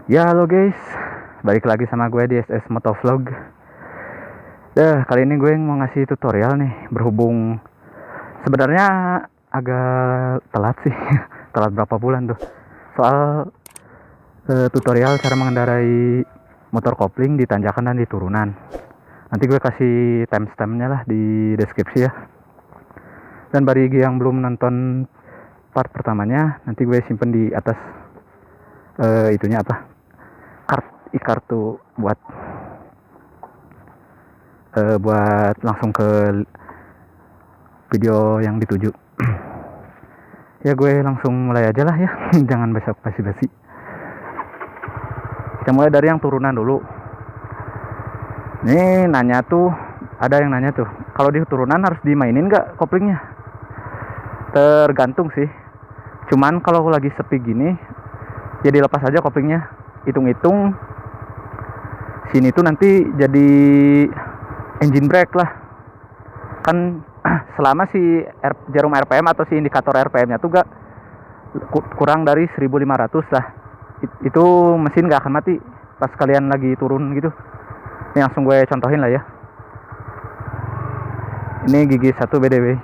Ya halo guys, balik lagi sama gue di SS Motovlog. Kali ini gue mau ngasih tutorial nih. Berhubung sebenarnya agak telat sih. Telat berapa bulan tuh. Soal tutorial cara mengendarai motor kopling di tanjakan dan di turunan. Nanti gue kasih timestampnya lah di deskripsi ya. Dan bagi yang belum nonton part pertamanya, nanti gue simpen di atas itunya apa, kartu buat langsung ke video yang dituju. Ya gue langsung mulai aja lah ya. Jangan basa-basi. Kita mulai dari yang turunan dulu. Nih ada yang nanya tuh, kalau di turunan harus dimainin nggak koplingnya? Tergantung sih. Cuman kalau lagi sepi gini, ya dilepas aja koplingnya. Hitung-hitung sini tuh nanti jadi engine brake lah. Kan selama si jarum RPM atau si indikator RPM-nya tuh gak kurang dari 1500 lah, itu mesin gak akan mati pas kalian lagi turun gitu. Ini langsung gue contohin lah ya. Ini gigi 1 BDW.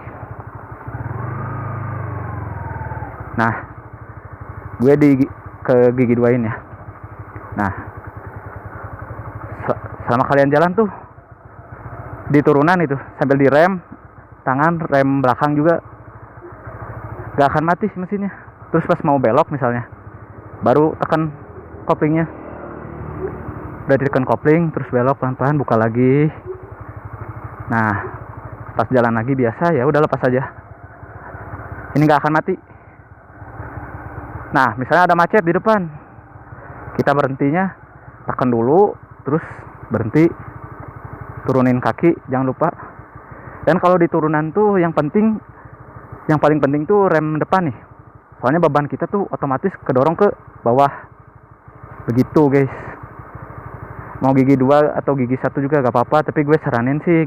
Nah, gue ke gigi 2-in ya. Nah, selama kalian jalan tuh di turunan itu sambil direm tangan, rem belakang juga gak akan mati sih mesinnya. Terus pas mau belok misalnya, baru tekan koplingnya. Udah ditekan kopling, terus belok pelan-pelan, buka lagi. Nah, pas jalan lagi biasa ya udah lepas aja. Ini gak akan mati. Nah, misalnya ada macet di depan, kita berhentinya tekan dulu, terus berhenti, turunin kaki, jangan lupa. Dan kalau di turunan tuh yang paling penting tuh rem depan nih. Soalnya beban kita tuh otomatis kedorong ke bawah. Begitu guys. Mau gigi 2 atau gigi 1 juga gak apa-apa, tapi gue saranin sih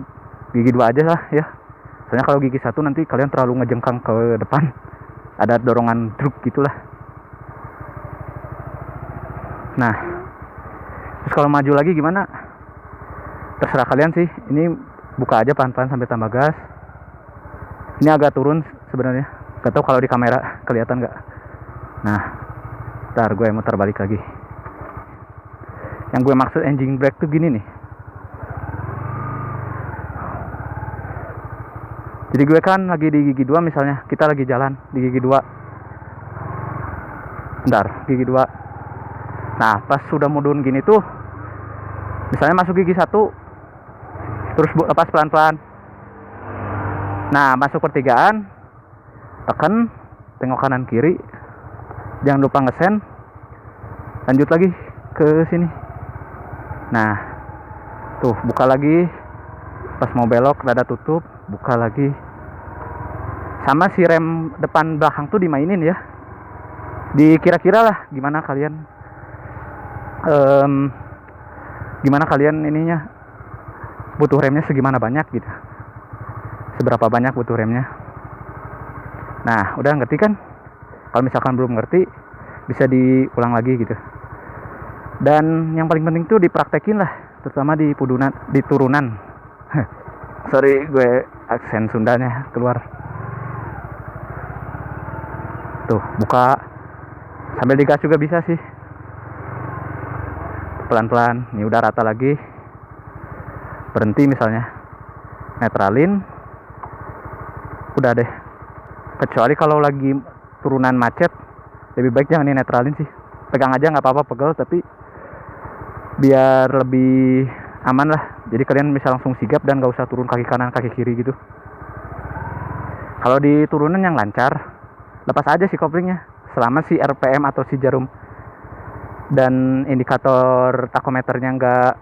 gigi 2 aja lah ya. Soalnya kalau gigi 1 nanti kalian terlalu ngejengkang ke depan, ada dorongan truk gitulah. Nah, terus kalau maju lagi gimana? Terserah kalian sih. Ini buka aja pelan-pelan sampai tambah gas. Ini agak turun sebenarnya. Gak tau kalau di kamera kelihatan nggak. Nah, ntar gue muter balik lagi. Yang gue maksud engine brake tuh gini nih. Jadi gue kan lagi di gigi 2 misalnya. Kita lagi jalan di gigi 2. Bentar, gigi 2. Nah, pas sudah mau turun gini tuh, misalnya masuk gigi 1, terus lepas pelan-pelan. Nah, masuk pertigaan, tekan, tengok kanan kiri, jangan lupa ngesen, lanjut lagi ke sini. Nah, tuh buka lagi, pas mau belok rada tutup, buka lagi. Sama si rem depan belakang tuh dimainin ya. Dikira-kira lah gimana kalian ininya butuh remnya segimana banyak gitu, seberapa banyak butuh remnya. Nah, udah ngerti kan? Kalau misalkan belum ngerti, bisa diulang lagi gitu. Dan yang paling penting tuh dipraktekin lah, terutama di turunan. Sorry, gue aksen Sundanya keluar. Tuh, buka sambil digas juga bisa sih. Pelan-pelan, ini udah rata lagi. Berhenti misalnya, netralin, udah deh. Kecuali kalau lagi turunan macet, lebih baik jangan dinetralin sih. Pegang aja nggak apa-apa, pegel, tapi biar lebih aman lah. Jadi kalian bisa langsung sigap dan nggak usah turun kaki kanan kaki kiri gitu. Kalau di turunan yang lancar, lepas aja sih koplingnya. Selama si RPM atau si jarum dan indikator takometernya nggak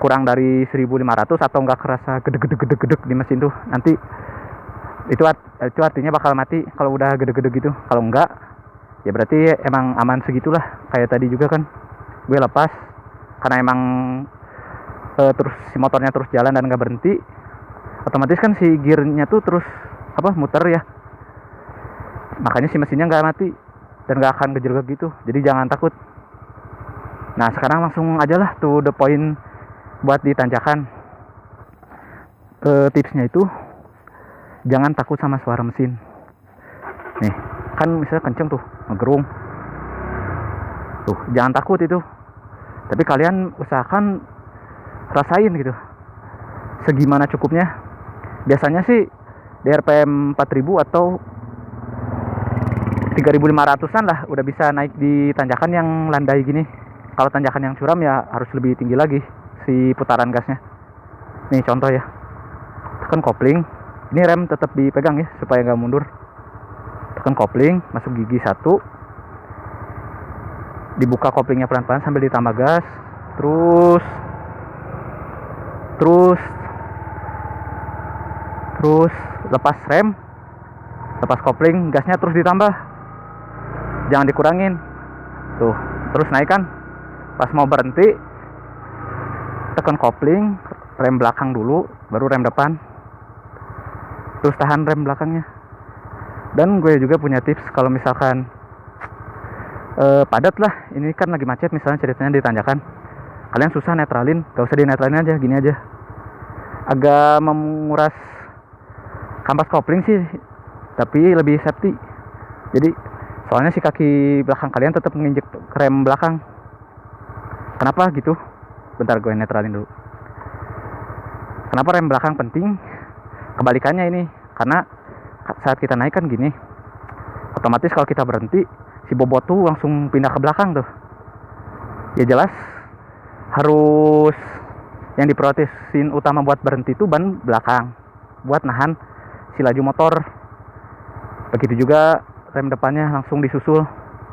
kurang dari 1500 atau nggak kerasa gedeg di mesin tuh, nanti itu artinya bakal mati kalau udah gede-gede gitu. Kalau enggak, ya berarti emang aman segitulah. Kayak tadi juga kan gue lepas karena emang terus si motornya terus jalan dan nggak berhenti, otomatis kan si gearnya tuh terus muter ya, makanya si mesinnya nggak mati dan nggak akan gejolak gitu. Jadi jangan takut Nah sekarang langsung aja lah to the point buat ditanjakan. Tipsnya itu jangan takut sama suara mesin. Nih kan misalnya kenceng tuh ngegerung tuh, jangan takut itu, tapi kalian usahakan rasain gitu segimana cukupnya. Biasanya sih di RPM 4000 atau 3500-an lah udah bisa naik di tanjakan yang landai gini. Kalau tanjakan yang curam ya harus lebih tinggi lagi si putaran gasnya. Nih contoh ya, tekan kopling, ini rem tetap dipegang ya supaya nggak mundur. Tekan kopling, masuk gigi 1, dibuka koplingnya pelan-pelan sambil ditambah gas, terus lepas rem, lepas kopling, gasnya terus ditambah, jangan dikurangin tuh, terus naikkan. Pas mau berhenti tekan kopling, rem belakang dulu baru rem depan, terus tahan rem belakangnya. Dan gue juga punya tips kalau misalkan padat lah, ini kan lagi macet misalnya ceritanya di tanjakan, kalian susah netralin, gak usah dinetralin aja, gini aja. Agak menguras kampas kopling sih, tapi lebih safety. Jadi soalnya si kaki belakang kalian tetap menginjek rem belakang. Kenapa gitu? Bentar gue netralin dulu. Kenapa rem belakang penting? Kebalikannya ini, karena saat kita naik kan gini, otomatis kalau kita berhenti si bobot tuh langsung pindah ke belakang tuh. Ya jelas harus yang diprioritasin utama buat berhenti tuh ban belakang, buat nahan si laju motor. Begitu juga rem depannya langsung disusul.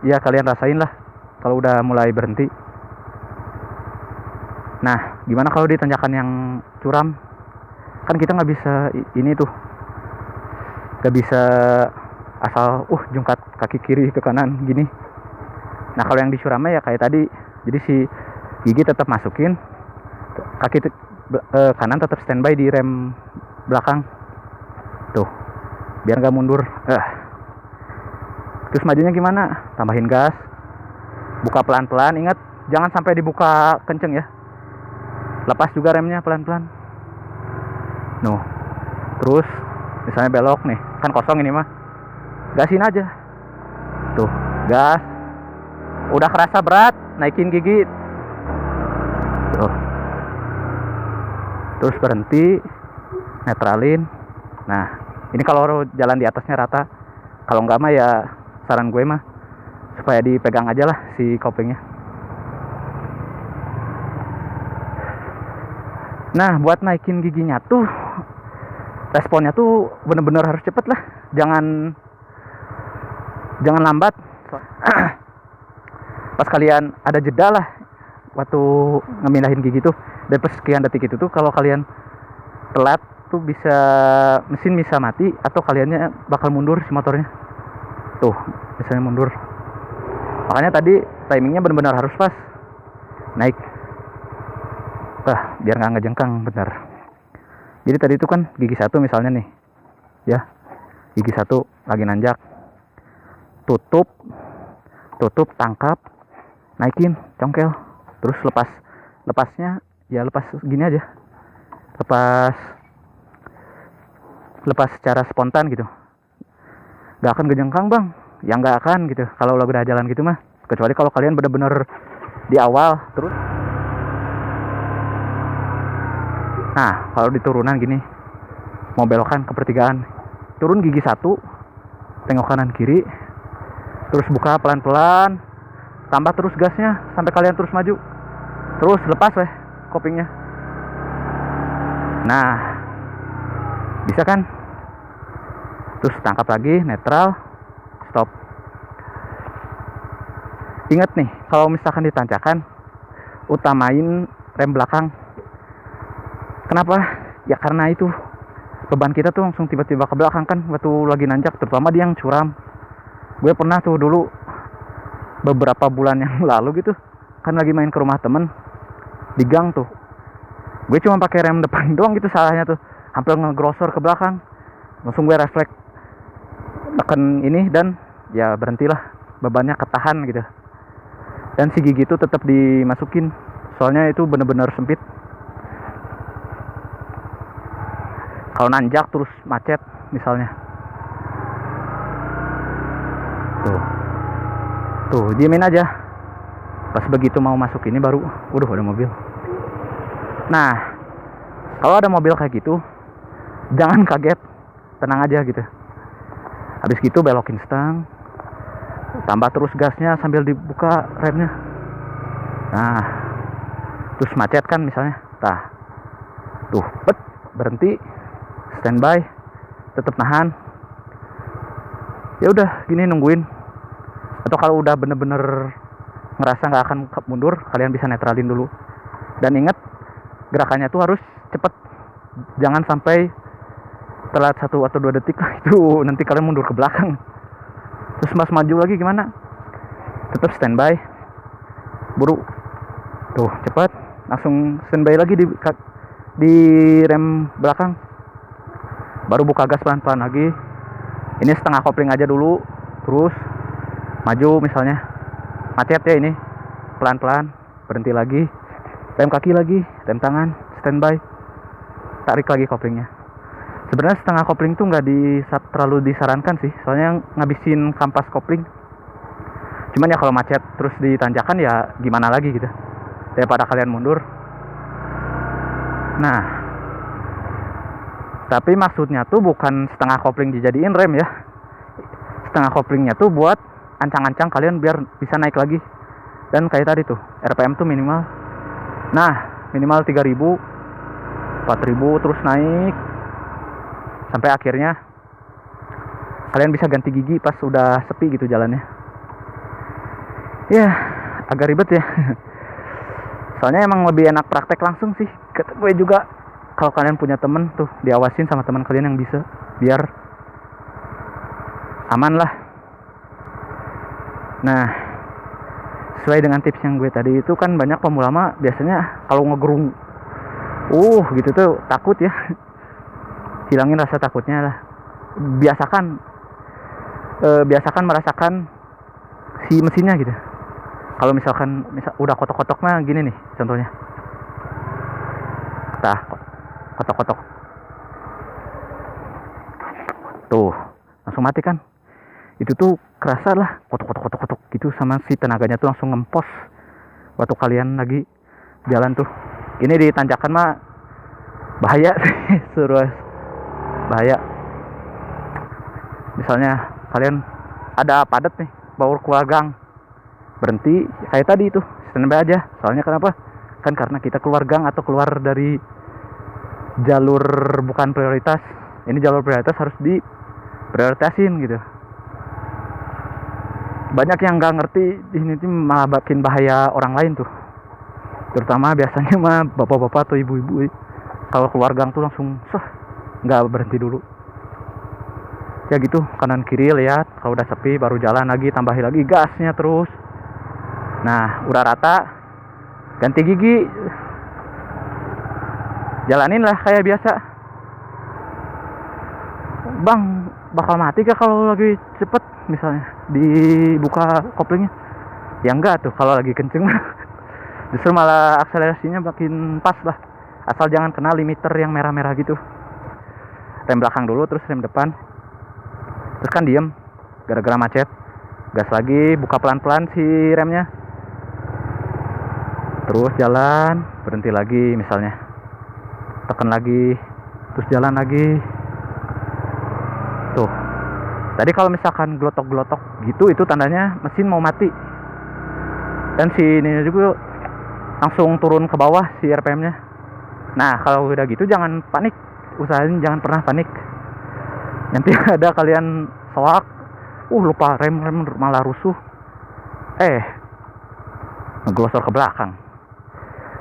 Ya kalian rasain lah kalau udah mulai berhenti. Nah gimana kalau di tanjakan yang curam? Kan kita nggak bisa ini tuh, nggak bisa asal jungkat kaki kiri ke kanan gini. Nah kalau yang di curamnya ya kayak tadi, jadi si gigi tetap masukin, kaki kanan tetap standby di rem belakang tuh, biar nggak mundur. Terus majunya gimana? Tambahin gas, buka pelan-pelan, ingat jangan sampai dibuka kenceng ya, lepas juga remnya pelan-pelan. Terus misalnya belok nih, kan kosong ini mah, gasin aja tuh, gas. Udah kerasa berat, naikin gigi tuh, terus berhenti, netralin. Nah ini kalau jalan di atasnya rata, kalau enggak mah ya saran gue mah supaya dipegang aja lah si koplingnya. Nah buat naikin giginya tuh responnya tuh bener-bener harus cepet lah, jangan lambat. Pas kalian ada jeda lah waktu ngemindahin gigi tuh, dari sekian detik itu tuh kalau kalian telat tuh bisa mesin bisa mati, atau kaliannya bakal mundur si motornya tuh, misalnya mundur. Makanya tadi timingnya benar-benar harus pas naik, biar nggak ngejengkang bener. Jadi tadi itu kan gigi 1 misalnya nih ya, gigi 1 lagi nanjak, tutup, tangkap, naikin, congkel, terus lepasnya ya lepas gini aja, lepas secara spontan gitu, nggak akan ngejengkang bang, ya nggak akan gitu kalau lo udah jalan gitu mah, kecuali kalau kalian bener-bener di awal. Terus nah kalau di turunan gini, mau belokan ke pertigaan, turun gigi 1, tengok kanan kiri, terus buka pelan-pelan, tambah terus gasnya sampai kalian terus maju, terus lepas kopingnya. Nah bisa kan, terus tangkap lagi, netral, stop. Ingat nih kalau misalkan ditanjakan, utamain rem belakang. Kenapa? Ya karena itu beban kita tuh langsung tiba-tiba ke belakang kan waktu lagi nanjak, terutama di yang curam. Gue pernah tuh dulu beberapa bulan yang lalu gitu, kan lagi main ke rumah temen di gang tuh, gue cuma pakai rem depan doang gitu salahnya tuh, hampir ngegrosor ke belakang. Langsung gue refleks tekan ini dan ya berhentilah, bebannya ketahan gitu. dan si gigi itu tetap dimasukin, soalnya itu bener-bener sempit. Kalau nanjak terus macet misalnya, tuh diemin aja. Pas begitu mau masuk ini baru ada mobil. Nah, kalau ada mobil kayak gitu jangan kaget, tenang aja gitu. Habis gitu belokin stang, tambah terus gasnya sambil dibuka remnya. Nah, terus macet kan misalnya, tuh berhenti, standby, tetap nahan. Ya udah gini nungguin. Atau kalau udah bener-bener ngerasa nggak akan mundur, kalian bisa netralin dulu. Dan ingat, gerakannya tuh harus cepet, jangan sampai telat 1 atau 2 detik. Itu nanti kalian mundur ke belakang. Terus mas maju lagi gimana? Tetap standby, buru, tuh cepat, langsung standby lagi di rem belakang, baru buka gas pelan-pelan lagi. Ini setengah kopling aja dulu, terus maju misalnya. Macet ya ini, pelan-pelan, berhenti lagi, rem kaki lagi, rem tangan, standby, tarik lagi koplingnya. Sebenarnya setengah kopling tuh nggak terlalu disarankan sih, soalnya ngabisin kampas kopling. Cuman ya kalau macet terus ditanjakan ya gimana lagi gitu, daripada kalian mundur. Nah, tapi maksudnya tuh bukan setengah kopling dijadiin rem ya. Setengah koplingnya tuh buat ancang-ancang kalian biar bisa naik lagi. Dan kayak tadi tuh, RPM tuh minimal. Nah, minimal 3000, 4000, terus naik sampai akhirnya kalian bisa ganti gigi pas udah sepi gitu jalannya. Ya, agak ribet ya. Soalnya emang lebih enak praktek langsung sih. Kata gue juga, kalau kalian punya temen tuh, diawasin sama teman kalian yang bisa, biar aman lah. Nah, sesuai dengan tips yang gue tadi itu kan banyak pemula mah biasanya kalau ngegerung gitu tuh takut ya. Hilangin rasa takutnya lah. Biasakan merasakan si mesinnya gitu. Kalau misalkan udah kotok-kotok mah gini nih contohnya. Kotok-kotok. Tuh, langsung mati kan. Itu tuh kerasa lah kotok gitu, sama si tenaganya tuh langsung ngempos waktu kalian lagi jalan tuh. Ini di tanjakan mah bahaya sih. Bahaya. Misalnya kalian ada padat nih, bawa keluar gang, berhenti kayak tadi tuh, standby aja. Soalnya kenapa? Kan karena kita keluar gang atau keluar dari jalur bukan prioritas. Ini jalur prioritas harus diprioritasin gitu. Banyak yang nggak ngerti ini tuh malah bikin bahaya orang lain tuh. Terutama biasanya mah bapak-bapak atau ibu-ibu, kalau keluar gang tuh langsung nggak berhenti dulu. Ya gitu, kanan kiri lihat, kalau udah sepi baru jalan lagi, tambahin lagi gasnya terus. Nah, udah rata, ganti gigi, jalanin lah kayak biasa. Bang, bakal mati kah kalau lagi cepet misalnya dibuka koplingnya? Ya enggak tuh, kalau lagi kenceng justru malah akselerasinya makin pas lah, asal jangan kena limiter yang merah-merah gitu. Rem belakang dulu, terus rem depan, terus kan diem gara-gara macet, gas lagi, buka pelan-pelan si remnya, terus jalan, berhenti lagi misalnya, tekan lagi, terus jalan lagi. Tuh, tadi kalau misalkan gelotok-gelotok gitu, itu tandanya mesin mau mati. Dan si ini juga langsung turun ke bawah si RPM-nya. Nah, kalau udah gitu jangan panik, usahain jangan pernah panik. Nanti ada kalian soak, lupa rem malah rusuh, ngeglosor ke belakang.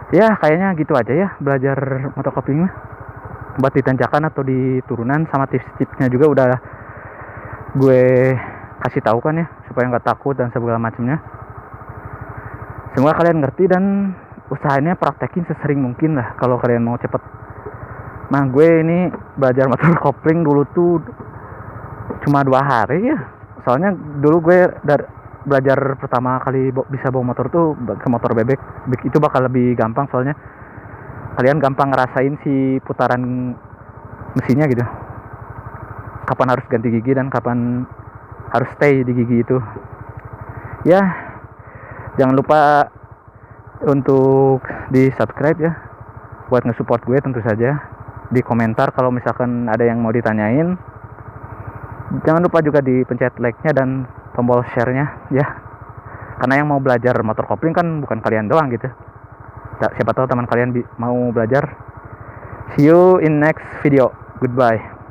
Ya kayaknya gitu aja ya belajar motocrossing mah. Buat di tanjakan atau di turunan, sama tips-tipsnya juga udah gue kasih tahu kan ya, supaya nggak takut dan segala macamnya. Semoga kalian ngerti dan usahainnya praktekin sesering mungkin lah kalau kalian mau cepet. Nah, gue ini belajar motor kopling dulu tuh cuma 2 hari ya. Soalnya dulu gue belajar pertama kali bisa bawa motor tuh ke motor bebek itu bakal lebih gampang, soalnya kalian gampang ngerasain si putaran mesinnya gitu, kapan harus ganti gigi dan kapan harus stay di gigi itu. Ya, jangan lupa untuk di subscribe ya, buat nge-support gue tentu saja. Di komentar kalau misalkan ada yang mau ditanyain. Jangan lupa juga dipencet like-nya dan tombol share-nya ya. Karena yang mau belajar motor kopling kan bukan kalian doang gitu. Siapa tahu teman kalian mau belajar. See you in next video. Goodbye.